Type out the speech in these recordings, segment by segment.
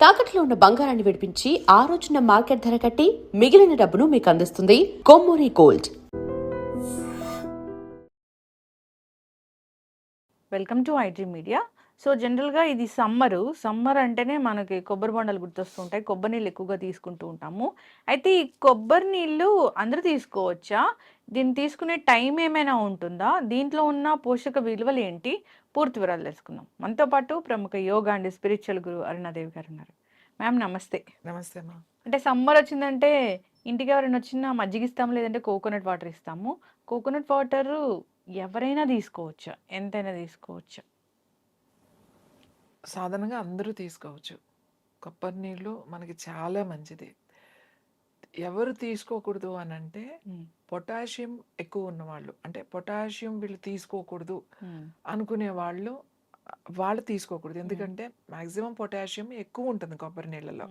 తాకట్లో ఉన్న బంగారాన్ని విడిపించి ఆ రోజున మార్కెట్ ధర కట్టి మిగిలిన డబ్బును మీకు అందిస్తుంది Kommuri gold. Welcome to IT media. So జనరల్గా ఇది సమ్మర్ అంటేనే మనకి కొబ్బరి బొండాలు గుర్తొస్తుంటాయి. కొబ్బరి నీళ్ళు ఎక్కువగా తీసుకుంటూ ఉంటాము. అయితే ఈ కొబ్బరి నీళ్ళు అందరూ తీసుకోవచ్చా? దీన్ని తీసుకునే టైం ఏమైనా ఉంటుందా? దీంట్లో ఉన్న పోషక విలువలు ఏంటి? పూర్తి వివరాలు తెలుసుకుందాం. మనతో పాటు ప్రముఖ యోగా అండ్ స్పిరిచువల్ గురు అరుణాదేవి గారు ఉన్నారు. మ్యామ్ నమస్తే. నమస్తే అమ్మా. అంటే సమ్మర్ వచ్చిందంటే ఇంటికి ఎవరైనా వచ్చినా మజ్జిగ ఇస్తాము, లేదంటే కోకోనట్ వాటర్ ఇస్తాము. కోకోనట్ వాటరు ఎవరైనా తీసుకోవచ్చా? ఎంతైనా తీసుకోవచ్చా? సాధారణంగా అందరూ తీసుకోవచ్చు. కొబ్బరి నీళ్ళు మనకి చాలా మంచిది. ఎవరు తీసుకోకూడదు అని అంటే పొటాషియం ఎక్కువ ఉన్నవాళ్ళు, అంటే పొటాషియం వీళ్ళు తీసుకోకూడదు అనుకునే వాళ్ళు తీసుకోకూడదు. ఎందుకంటే మ్యాక్సిమం పొటాషియం ఎక్కువ ఉంటుంది కొబ్బరి నీళ్ళలో.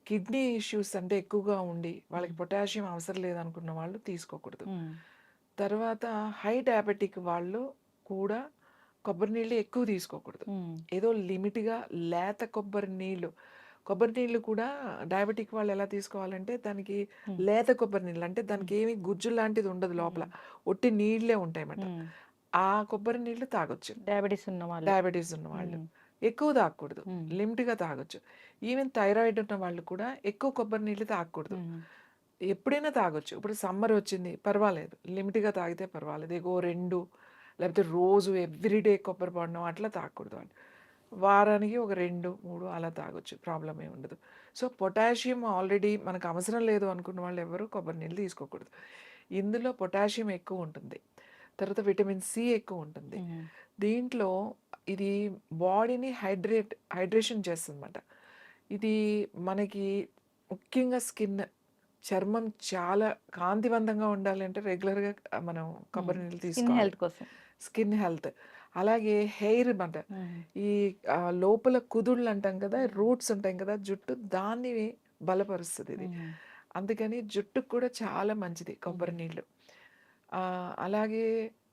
కిడ్నీ ఇష్యూస్ అంటే ఎక్కువగా ఉండి వాళ్ళకి పొటాషియం అవసరం లేదనుకున్న వాళ్ళు తీసుకోకూడదు. తర్వాత హై డయాబెటిక్ వాళ్ళు కూడా కొబ్బరి నీళ్ళు ఎక్కువ తీసుకోకూడదు. ఏదో లిమిట్గా లేత కొబ్బరి నీళ్ళు కూడా డయాబెటిక్ వాళ్ళు ఎలా తీసుకోవాలంటే దానికి లేత కొబ్బరి నీళ్ళు, అంటే దానికి ఏమి గుజ్జు లాంటిది ఉండదు, లోపల ఒట్టి నీళ్ళే ఉంటాయి అన్నమాట. ఆ కొబ్బరి నీళ్ళు తాగొచ్చు డయాబెటీస్ ఉన్న వాళ్ళు. ఎక్కువ తాగకూడదు, లిమిట్గా తాగొచ్చు. ఈవెన్ థైరాయిడ్ ఉన్న వాళ్ళు కూడా ఎక్కువ కొబ్బరి నీళ్ళు తాగకూడదు. ఎప్పుడైనా తాగొచ్చు. ఇప్పుడు సమ్మర్ వచ్చింది పర్వాలేదు, లిమిట్గా తాగితే పర్వాలేదు. ఏగో 2 లేకపోతే రోజు ఎవ్రీడే కొబ్బరి బొండం అట్లా తాగకూడదు. వాళ్ళు వారానికి ఒక 2, 3 అలా తాగొచ్చు, ప్రాబ్లం ఏమి ఉండదు. సో పొటాషియం ఆల్రెడీ మనకు అవసరం లేదు అనుకున్న వాళ్ళు ఎవరు కొబ్బరి నీళ్ళు తీసుకోకూడదు. ఇందులో పొటాషియం ఎక్కువ ఉంటుంది, తర్వాత విటమిన్ సి ఎక్కువ ఉంటుంది. దీంట్లో ఇది బాడీని హైడ్రేషన్ చేస్తుంది అన్నమాట. ఇది మనకి ముఖ్యంగా చర్మం చాలా కాంతివంతంగా ఉండాలి అంటే రెగ్యులర్గా మనం కొబ్బరి నీళ్ళు తీసుకోవాలి, స్కిన్ హెల్త్. అలాగే హెయిర్ అన్నమాట, ఈ లోపల కుదుళ్ళు అంటాం కదా, రూట్స్ ఉంటాయి కదా జుట్టు, దాన్ని బలపరుస్తుంది ఇది. అందుకని జుట్టుకు కూడా చాలా మంచిది కొబ్బరి నీళ్ళు. అలాగే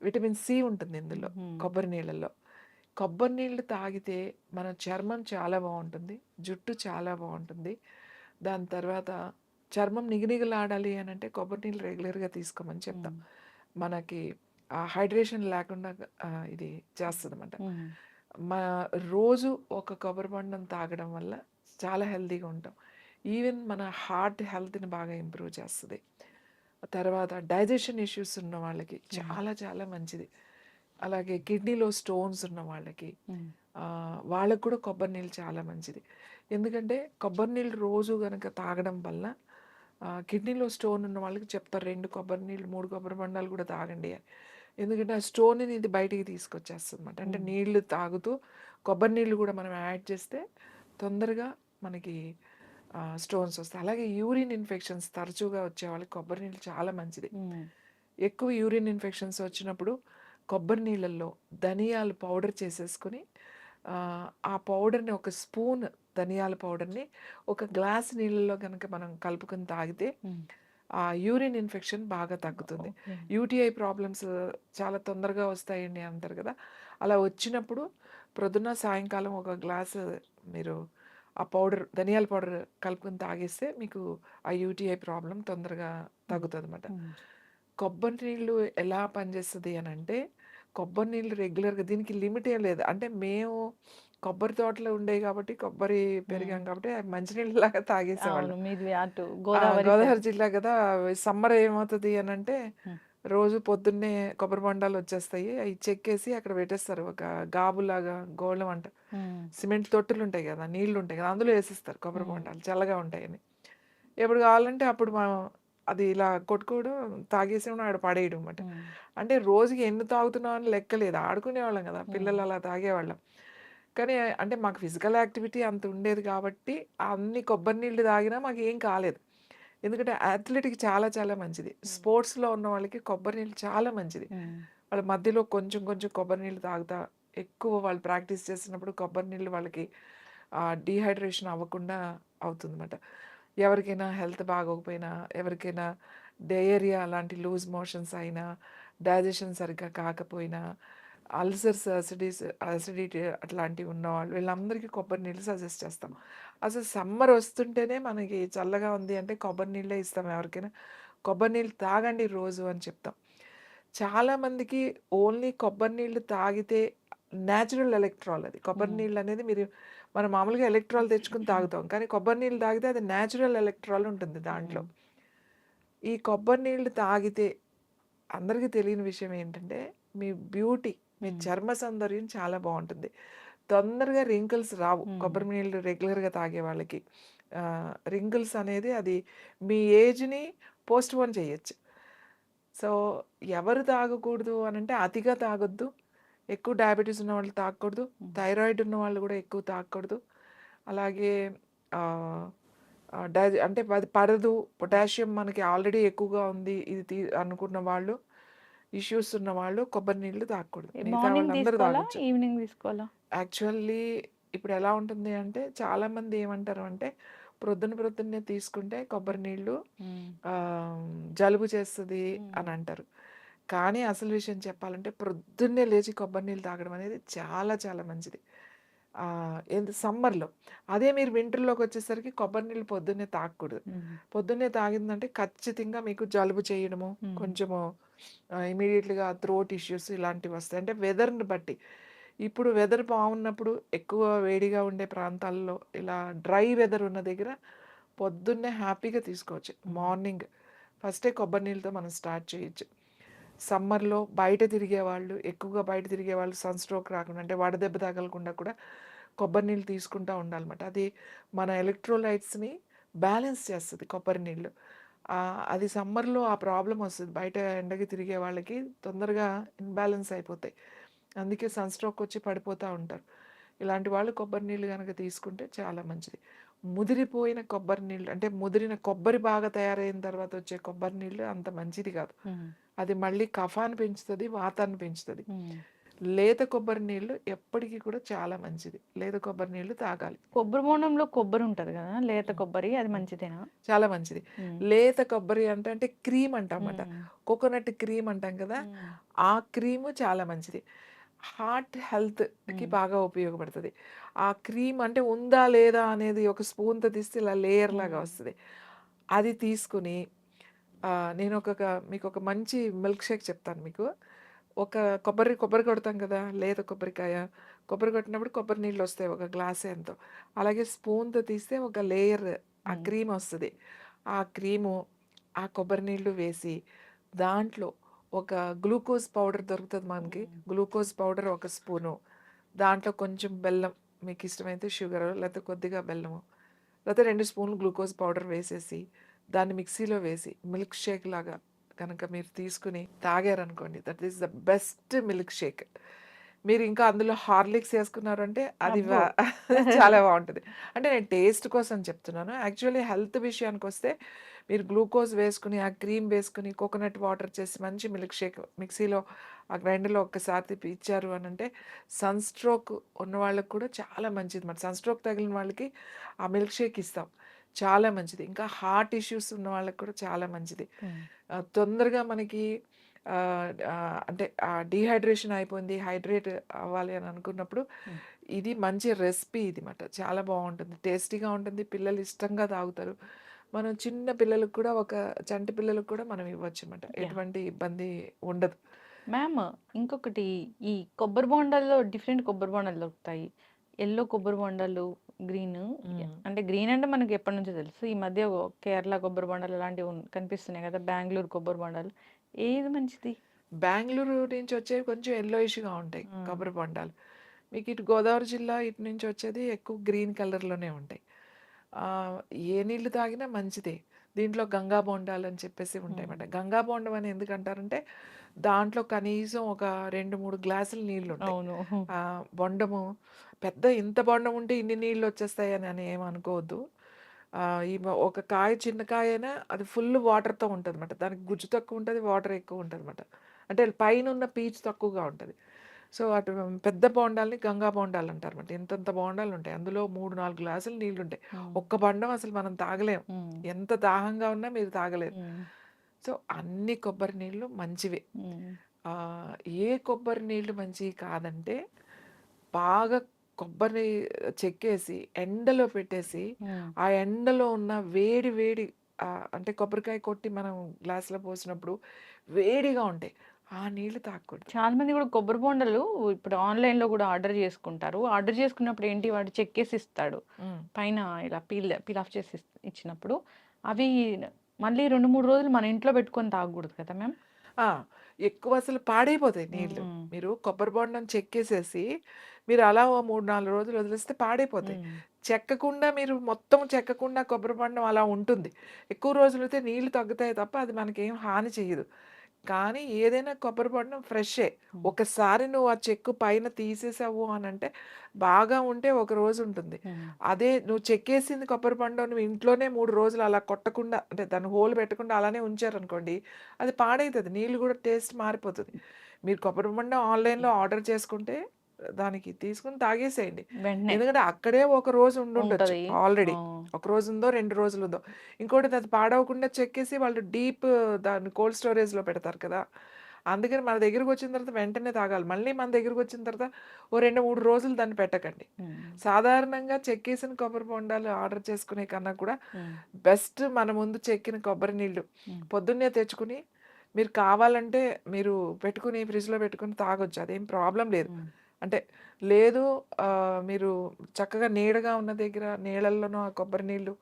విటమిన్ సి ఉంటుంది ఇందులో కొబ్బరి నీళ్ళల్లో. కొబ్బరి నీళ్ళు తాగితే మన చర్మం చాలా బాగుంటుంది, జుట్టు చాలా బాగుంటుంది. దాని తర్వాత చర్మం నిగనిగలాడాలి అని అంటే కొబ్బరి నీళ్ళు రెగ్యులర్గా తీసుకోమని చెప్తాం. మనకి హైడ్రేషన్ లేకుండా ఇది చేస్తుంది అన్నమాట. రోజు ఒక కొబ్బరి బొండం తాగడం వల్ల చాలా హెల్తీగా ఉంటాం. ఈవెన్ మన హార్ట్ హెల్త్ని బాగా ఇంప్రూవ్ చేస్తుంది. తర్వాత డైజెషన్ ఇష్యూస్ ఉన్న వాళ్ళకి చాలా చాలా మంచిది. అలాగే కిడ్నీలో స్టోన్స్ ఉన్న వాళ్ళకి వాళ్ళకు కూడా కొబ్బరి నీళ్ళు చాలా మంచిది. ఎందుకంటే కొబ్బరి నీళ్ళు రోజు కనుక తాగడం వల్ల కిడ్నీలో స్టోన్ ఉన్న వాళ్ళకి చెప్తారు 2 కొబ్బరి నీళ్ళు 3 కొబ్బరి బొండాలు కూడా తాగండి అని. ఎందుకంటే ఆ స్టోన్ని ఇది బయటికి తీసుకొచ్చేస్తుంది అన్నమాట. అంటే నీళ్లు తాగుతూ కొబ్బరి నీళ్ళు కూడా మనం యాడ్ చేస్తే తొందరగా మనకి స్టోన్స్ వస్తాయి. అలాగే యూరిన్ ఇన్ఫెక్షన్స్ తరచుగా వచ్చే వాళ్ళకి కొబ్బరి నీళ్ళు చాలా మంచిది. ఎక్కువ యూరిన్ ఇన్ఫెక్షన్స్ వచ్చినప్పుడు కొబ్బరి నీళ్ళల్లో ధనియాల పౌడర్ చేసేసుకొని ఆ పౌడర్ని, ఒక స్పూన్ ధనియాల పౌడర్ని ఒక గ్లాస్ నీళ్ళలో కనుక మనం కలుపుకొని తాగితే ఆ యూరిన్ ఇన్ఫెక్షన్ బాగా తగ్గుతుంది. యూటీఐ ప్రాబ్లమ్స్ చాలా తొందరగా వస్తాయండి అంటారు కదా, అలా వచ్చినప్పుడు ప్రొద్దున సాయంకాలం ఒక గ్లాసు మీరు ఆ ధనియాల పౌడర్ కలుపుకొని తాగేస్తే మీకు ఆ యూటీఐ ప్రాబ్లం తొందరగా తగ్గుతుంది అన్నమాట. కొబ్బరి నీళ్ళు ఎలా పనిచేస్తుంది అని అంటే, కొబ్బరి నీళ్ళు రెగ్యులర్గా దీనికి లిమిట్ ఏం లేదు. అంటే మేము కొబ్బరి తోటలో ఉండేవి కాబట్టి, కొబ్బరి పెరిగాం కాబట్టి మంచినీళ్ళలాగా తాగేసేవాళ్ళం. గోదావరి జిల్లా కదా, సమ్మర్ ఏమవుతుంది అని అంటే రోజు పొద్దున్నే కొబ్బరి బొండాలు వచ్చేస్తాయి, అవి చెక్కేసి అక్కడ పెట్టేస్తారు, ఒక గాబులాగా గోళం అంట, సిమెంట్ తొట్టులు ఉంటాయి కదా, నీళ్లు ఉంటాయి కదా, అందులో వేసిస్తారు కొబ్బరి బొండాలు, చల్లగా ఉంటాయని. ఎప్పుడు కావాలంటే అప్పుడు మనం అది ఇలా కొట్టుకోవడం, తాగేసేవడం, ఆడ పడేయడం అన్నమాట. అంటే రోజుకి ఎన్ని తాగుతున్నాం అని లెక్కలేదు, ఆడుకునేవాళ్ళం కదా పిల్లలు, అలా తాగేవాళ్ళం. కానీ అంటే మాకు ఫిజికల్ యాక్టివిటీ అంత ఉండేది కాబట్టి అన్ని కొబ్బరి నీళ్ళు తాగినా మాకు ఏం కాలేదు. ఎందుకంటే అథ్లెటిక్ చాలా చాలా మంచిది, స్పోర్ట్స్లో ఉన్న వాళ్ళకి కొబ్బరి నీళ్ళు చాలా మంచిది. వాళ్ళ మధ్యలో కొంచెం కొంచెం కొబ్బరి నీళ్ళు తాగుతా, ఎక్కువ వాళ్ళు ప్రాక్టీస్ చేసినప్పుడు కొబ్బరి నీళ్ళు వాళ్ళకి డీహైడ్రేషన్ అవ్వకుండా అవుతుంది అన్నమాట. ఎవరికైనా హెల్త్ బాగోకపోయినా, ఎవరికైనా డయేరియా అలాంటి లూజ్ మోషన్స్ అయినా, డైజెషన్ సరిగ్గా కాకపోయినా, అల్సర్స్, అసిడిటీ అట్లాంటివి ఉన్నవాళ్ళు వీళ్ళందరికీ కొబ్బరి నీళ్ళు సజెస్ట్ చేస్తాం. అసలు సమ్మర్ వస్తుంటేనే మనకి చల్లగా ఉంది అంటే కొబ్బరి నీళ్ళే ఇస్తాం ఎవరికైనా. కొబ్బరి నీళ్ళు తాగండి రోజు అని చెప్తాం. చాలామందికి ఓన్లీ కొబ్బరి నీళ్ళు తాగితే న్యాచురల్ ఎలక్ట్రాల్ అది. కొబ్బరి నీళ్ళు అనేది మనం మామూలుగా ఎలక్ట్రాల్ తెచ్చుకొని తాగుతాం. కానీ కొబ్బరి నీళ్ళు తాగితే అది న్యాచురల్ ఎలక్ట్రాల్ ఉంటుంది దాంట్లో. ఈ కొబ్బరి నీళ్ళు తాగితే అందరికీ తెలియని విషయం ఏంటంటే మీ బ్యూటీ, మీ చర్మ సౌందర్యం చాలా బాగుంటుంది. తొందరగా రింకిల్స్ రావు కొబ్బరి నీళ్ళు రెగ్యులర్గా తాగే వాళ్ళకి. రింకిల్స్ అనేది అది మీ ఏజ్ని పోస్ట్ పోన్ చేయొచ్చు. సో ఎవరు తాగకూడదు అని అంటే అతిగా తాగొద్దు, ఎక్కువ డయాబెటీస్ ఉన్న వాళ్ళు తాగకూడదు, థైరాయిడ్ ఉన్న వాళ్ళు కూడా ఎక్కువ తాగకూడదు. అలాగే ఆ, అంటే అది పడదు, పొటాషియం మనకి ఆల్రెడీ ఎక్కువగా ఉంది ఇది అనుకున్న వాళ్ళు, ఇష్యూస్ ఉన్న వాళ్ళు కొబ్బరి నీళ్ళు తాగకూడదు. మిగతా మార్నింగ్ వాళ్ళందరూ తీసుకోవాలా తాగొచ్చు. ఈవినింగ్ తీసుకోవాలా? యాక్చువల్లీ ఇప్పుడు ఎలా ఉంటుంది అంటే చాలామంది ఏమంటారు అంటే ప్రొద్దున్నే తీసుకుంటే కొబ్బరి నీళ్ళు ఆ, జలుబు చేస్తుంది అని అంటారు. కానీ అసలు విషయం చెప్పాలంటే ప్రొద్దున్నే లేచి కొబ్బరి నీళ్ళు తాగడం అనేది చాలా చాలా మంచిది. ఏంటి సమ్మర్లో. అదే మీరు వింటర్లోకి వచ్చేసరికి కొబ్బరి నీళ్ళు పొద్దున్నే తాగకూడదు. పొద్దున్నే తాగిందంటే ఖచ్చితంగా మీకు జలుబు చేయడము, కొంచెము ఇమీడియట్గా థ్రోట్ ఇష్యూస్ ఇలాంటివి వస్తాయి. అంటే వెదర్ని బట్టి. ఇప్పుడు వెదర్ బాగున్నప్పుడు ఎక్కువ వేడిగా ఉండే ప్రాంతాల్లో ఇలా డ్రై వెదర్ ఉన్న దగ్గర పొద్దున్నే హ్యాపీగా తీసుకోవచ్చు. మార్నింగ్ ఫస్టే కొబ్బరి నీళ్ళతో మనం స్టార్ట్ చేయొచ్చు. సమ్మర్లో ఎక్కువగా బయట తిరిగే వాళ్ళు సన్ స్ట్రోక్ రాకుండా అంటే వడదెబ్బ తగలకుండా కూడా కొబ్బరి నీళ్ళు తీసుకుంటూ ఉండాలన్నమాట. అది మన ఎలక్ట్రోలైట్స్ని బ్యాలెన్స్ చేస్తుంది కొబ్బరి నీళ్ళు. అది సమ్మర్లో ఆ ప్రాబ్లం వస్తుంది. బయట ఎండకి తిరిగే వాళ్ళకి తొందరగా ఇన్బ్యాలెన్స్ అయిపోతాయి. అందుకే సన్ స్ట్రోక్ వచ్చి పడిపోతూ ఉంటారు. ఇలాంటి వాళ్ళు కొబ్బరి నీళ్ళు కనుక తీసుకుంటే చాలా మంచిది. ముదిరిపోయిన కొబ్బరి నీళ్ళు అంటే ముదిరిన కొబ్బరి బాగా తయారైన తర్వాత వచ్చే కొబ్బరి నీళ్ళు అంత మంచిది కాదు. అది మళ్ళీ కఫాన్ని పెంచుతుంది, వాతాన్ని పెంచుతుంది. లేత కొబ్బరి నీళ్ళు ఎప్పటికీ కూడా చాలా మంచిది. లేత కొబ్బరి నీళ్ళు తాగాలి. కొబ్బరి బోండంలో కొబ్బరి ఉంటది కదా, లేత కొబ్బరి, అది మంచిదేనా? చాలా మంచిది. లేత కొబ్బరి అంటే క్రీమ్ అంటామట, కోకోనట్ క్రీమ్ అంటాం కదా, ఆ క్రీము చాలా మంచిది. హార్ట్ హెల్త్కి బాగా ఉపయోగపడుతుంది. ఆ క్రీమ్ అంటే ఉందా లేదా అనేది ఒక స్పూన్తో తీస్తే ఇలా లేయర్ లాగా వస్తుంది. అది తీసుకుని నేను మీకు ఒక మంచి మిల్క్ షేక్ చెప్తాను మీకు. ఒక కొబ్బరి కొడతాం కదా, లేత కొబ్బరి కొట్టినప్పుడు కొబ్బరి నీళ్ళు వస్తాయి ఒక గ్లాస్ ఎంతో. అలాగే స్పూన్తో తీస్తే ఒక లేయర్ ఆ క్రీమ్ వస్తుంది. ఆ క్రీము ఆ కొబ్బరి నీళ్ళు వేసి దాంట్లో ఒక గ్లూకోజ్ పౌడర్ దొరుకుతుంది మనకి. గ్లూకోజ్ పౌడర్ ఒక స్పూను, దాంట్లో కొంచెం బెల్లం, మీకు ఇష్టమైతే షుగర్ లేకపోతే కొద్దిగా బెల్లము, లేకపోతే 2 స్పూన్లు గ్లూకోజ్ పౌడర్ వేసేసి దాన్ని మిక్సీలో వేసి మిల్క్ షేక్ లాగా కనుక మీరు తీసుకుని తాగారనుకోండి, that is the best milkshake. మీరు ఇంకా అందులో హార్లిక్స్ వేసుకున్నారంటే అది చాలా బాగుంటుంది. అంటే నేను టేస్ట్ కోసం చెప్తున్నాను. యాక్చువల్లీ హెల్త్ విషయానికి వస్తే మీరు గ్లూకోజ్ వేసుకుని ఆ క్రీమ్ వేసుకుని కోకోనట్ వాటర్ చేసి మంచి మిల్క్ షేక్ మిక్సీలో ఆ గ్రైండర్లో ఒక్కసారి తిప్పి ఇచ్చారు అని అంటే సన్ స్ట్రోక్ ఉన్న వాళ్ళకి కూడా చాలా మంచిది. మరి సన్ స్ట్రోక్ తగిలిన వాళ్ళకి ఆ మిల్క్ షేక్ ఇస్తాం, చాలా మంచిది. ఇంకా హార్ట్ ఇష్యూస్ ఉన్న వాళ్ళకి కూడా చాలా మంచిది. తొందరగా మనకి అంటే డీహైడ్రేషన్ అయిపోయింది, హైడ్రేట్ అవ్వాలి అని అనుకున్నప్పుడు ఇది మంచి రెసిపీ ఇది మాట. చాలా బాగుంటుంది, టేస్టీగా ఉంటుంది, పిల్లలు ఇష్టంగా తాగుతారు. మనం చిన్న పిల్లలకు కూడా చంటి పిల్లలకు కూడా మనం ఇవ్వచ్చు అన్నమాట. ఎటువంటి ఇబ్బంది ఉండదు. మ్యామ్, ఇంకొకటి, ఈ కొబ్బరి బోండాల్లో డిఫరెంట్ కొబ్బరి బోండాలు దొరుకుతాయి. ఎల్లో కొబ్బరి బోండాలు, గ్రీన్. అంటే గ్రీన్ అంటే మనకి ఎప్పటి నుంచో తెలుసు. ఈ మధ్య కేరళ కొబ్బరి బోండాలు అలాంటివి కనిపిస్తున్నాయి కదా, బెంగళూరు కొబ్బరి బోండాలు. ఏది మంచిది? బెంగళూరు నుంచి వచ్చేవి కొంచెం ఎల్లోయిష్గా ఉంటాయి కొబ్బరి బొండాలు. మీకు ఇటు గోదావరి జిల్లా ఇటు నుంచి వచ్చేది ఎక్కువ గ్రీన్ కలర్లోనే ఉంటాయి. ఏ నీళ్లు తాగినా మంచిదే. దీంట్లో గంగా బొండాలు అని చెప్పేసి ఉంటాయి అన్నమాట. గంగా బొండం అని ఎందుకు అంటారంటే దాంట్లో కనీసం ఒక 2-3 గ్లాసులు నీళ్ళు ఉంటాయి. అవును. బొండము ఇంత బొండం ఉంటే ఇన్ని నీళ్ళు వచ్చేస్తాయి అని ఏమనుకోవద్దు. ఒక చిన్న కాయ అయినా అది ఫుల్ వాటర్తో ఉంటుంది అన్నమాట. దానికి గుజ్జు తక్కువ ఉంటుంది, వాటర్ ఎక్కువ ఉంటుంది అన్నమాట. అంటే పైన ఉన్న పీచు తక్కువగా ఉంటుంది. సో అటు పెద్ద బోండాల్ని గంగా బోండాలు అంటారు అన్నమాట. ఇంతంత బోండాలు ఉంటాయి, అందులో 3-4 గ్లాసులు నీళ్ళు ఉంటాయి. ఒక్క బండం అసలు మనం తాగలేం, ఎంత దాహంగా ఉన్నా మీరు తాగలేరు. సో అన్ని కొబ్బరి నీళ్ళు మంచివే. ఏ కొబ్బరి నీళ్ళు మంచివి కాదంటే, బాగా కొబ్బరిని చెక్కేసి, ఎండలో పెట్టేసి, ఆ ఎండలో ఉన్న వేడి వేడి అంటే కొబ్బరికాయ కొట్టి మనం గ్లాస్‌లో పోసినప్పుడు వేడిగా ఉంటాయి. ఆ నీళ్ళు తాగకూడదు. చాలా మంది కూడా కొబ్బరి బొండలు ఇప్పుడు ఆన్‌లైన్‌లో కూడా ఆర్డర్ చేసుకుంటారు. ఆర్డర్ చేసుకున్నప్పుడు ఏంటి వాడు చెక్కేసి ఇస్తాడు. హ్మ్. పైన ఇలా పీల్ ఆఫ్ చేసి ఇచ్చినప్పుడు అవి మళ్ళీ 2, 3 రోజులు మన ఇంట్లో పెట్టుకొని తాగకూడదు కదా మ్యామ్? ఆ! ఎక్కువ అసలు పాడైపోతాయి నీళ్ళు. హ్మ్. మీరు కొబ్బరి బొండం చెక్కేసేసి, మీరు అలా ఓ 3, 4 రోజులు వదిలేస్తే పాడైపోతాయి. హ్మ్. చెక్కకుండా మీరు మొత్తం చెక్కకుండా కొబ్బరి బొండం అలా ఉంటుంది. ఎక్కువ రోజులైతే నీళ్ళు తగ్గుతాయి తప్ప అది మనకేం హాని చెయ్యదు. కానీ ఏదైనా కొబ్బరి బొండం ఫ్రెషే. హ్మ్. ఒకసారి నువ్వు ఆ చెక్కు పైన తీసేసావు అనంటే, బాగా ఉంటే ఒక రోజు ఉంటుంది. హ్మ్. అదే నువ్వు చెక్కేసింది కొబ్బరి బొండం నువ్వు ఇంట్లోనే 3 రోజులు అలా కొట్టకుండా అంటే దాన్ని హోల్ పెట్టకుండా అలానే ఉంచారనుకోండి, అది పాడైతది. నీళ్ళు గూడా టేస్ట్ మారిపోతది. మీరు కొబ్బరి బొండం ఆన్‌లైన్‌లో ఆర్డర్ చేసుకుంటే, దానికి తీసుకొని తాగేసేయండి. వెంటనే ఎందుకంటే అక్కడే ఒక రోజు ఉండుండొచ్చు ఉంటది. ఆల్రెడీ. ఆ! ఒక రోజుందో, 2 రోజులుందో. ఇంకోటిది అది పాడవకుండా చెక్కేసి వాళ్ళు డీప్ దాన్ని కోల్డ్ స్టోరేజ్‌లో పెడతారు కదా! అందుకని మన దగ్గరకొచ్చిన తర్వాత వెంటనే తాగాలి. మళ్ళీ మన దగ్గరకొచ్చిన తర్వాత ఓ 2, 3 రోజులు దాన్ని పెట్టకండి. హ్మ్. సాధారణంగా చెక్కేసిన కొబ్బరి బొండాలు ఆర్డర్ చేసుకునే కన్నా కూడా హ్మ్. బెస్ట్ మన ముందు చెక్కిన కొబ్బరి నీళ్ళు హ్మ్. పొద్దున్నే తెచ్చుకొని మీరు కావాలంటే మీరు పెట్టుకొని ఫ్రిడ్జ్‌లో పెట్టుకొని తాగొచ్చు. అదేం ప్రాబ్లమ్ లేదు. హ్మ్. అంటే లేదు మీరు చక్కగా నీడగా ఉన్న దగ్గర నీళ్ళల్లోనో ఆ కొబ్బరి నీళ్ళు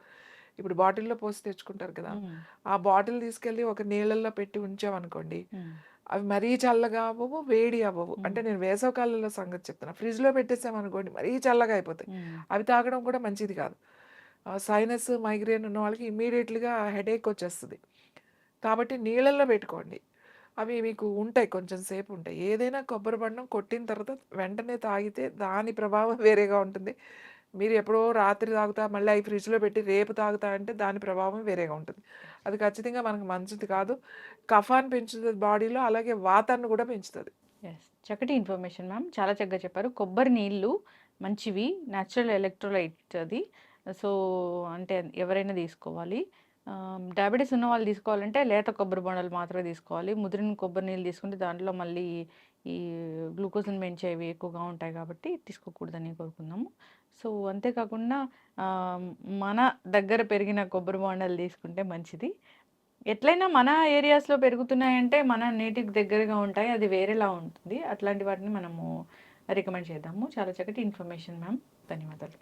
ఇప్పుడు బాటిల్‌లో పోసి తెచ్చుకుంటారు కదా! హ్మ్. ఆ బాటిల్ తీసుకెళ్ళి ఒక నీళ్ళల్లో పెట్టి ఉంచామనుకోండి, హ్మ్. అవి మరీ చల్లగా అవ్వవు, వేడి అవ్వవు. హ్మ్. అంటే నేను వేసవి కాలంలో సంగతి చెప్తున్నా. ఫ్రిడ్జ్‌లో పెట్టేసామనుకోండి మరీ చల్లగా అయిపోతాయి. హ్మ్. అవి తాగడం కూడా మంచిది కాదు. సైనస్, మైగ్రేన్ ఉన్న వాళ్ళకి ఇమ్మీడియేట్‌గా హెడేక్ వచ్చేస్తది. కాబట్టి నీళ్ళల్లో పెట్టుకోండి. అవి మీకు ఉంటాయి కొంచెం సేపు ఉంటాయి. ఏదైనా కొబ్బరి బొండం కొట్టిన తర్వాత వెంటనే తాగితే దాని ప్రభావం వేరేగా ఉంటుంది. మీరు ఎప్పుడో రాత్రి తాగుతా, మళ్ళీ అయి ఫ్రిడ్జ్‌లో పెట్టి రేపు తాగుతా అంటే దాని ప్రభావం వేరేగా ఉంటుంది. అది ఖచ్చితంగా మనకు మంచిది కాదు. కఫాన్ని పెంచుతది బాడీలో. అలాగే వాతాన్ని కూడా పెంచుతది. యెస్. చక్కటి ఇన్ఫర్మేషన్ మ్యామ్. చాలా చక్కగా చెప్పారు. కొబ్బరి నీళ్ళు మంచివి. నేచురల్ ఎలక్ట్రోలైట్ అది. సో, అంటే ఎవరైనా తీసుకోవాలి. డయాబెటిస్ ఉన్న వాళ్ళు తీసుకోవాలంటే లేత కొబ్బరి బొండాలు మాత్రమే తీసుకోవాలి. ముదిరిన కొబ్బరి నీళ్ళు తీసుకుంటే దాంట్లో మళ్ళీ ఈ గ్లూకోజ్‌ని పెంచేవి ఎక్కువగా ఉంటాయి కాబట్టి తీసుకోకూడదని కోరుకుందాము. సో, అంతేకాకుండా ఆహ్, మన దగ్గర పెరిగిన కొబ్బరి బొండాలు తీసుకుంటే మంచిది. ఎట్లైనా మన ఏరియాస్‌లో పెరుగుతున్నాయంటే, మన నేటివ్‌కి దగ్గరగా ఉంటాయి. అది వేరేలా ఉంటుంది. అట్లాంటి వాటిని మనము రికమెండ్ చేద్దాము. చాలా చక్కటి ఇన్ఫర్మేషన్ మ్యామ్. ధన్యవాదాలు.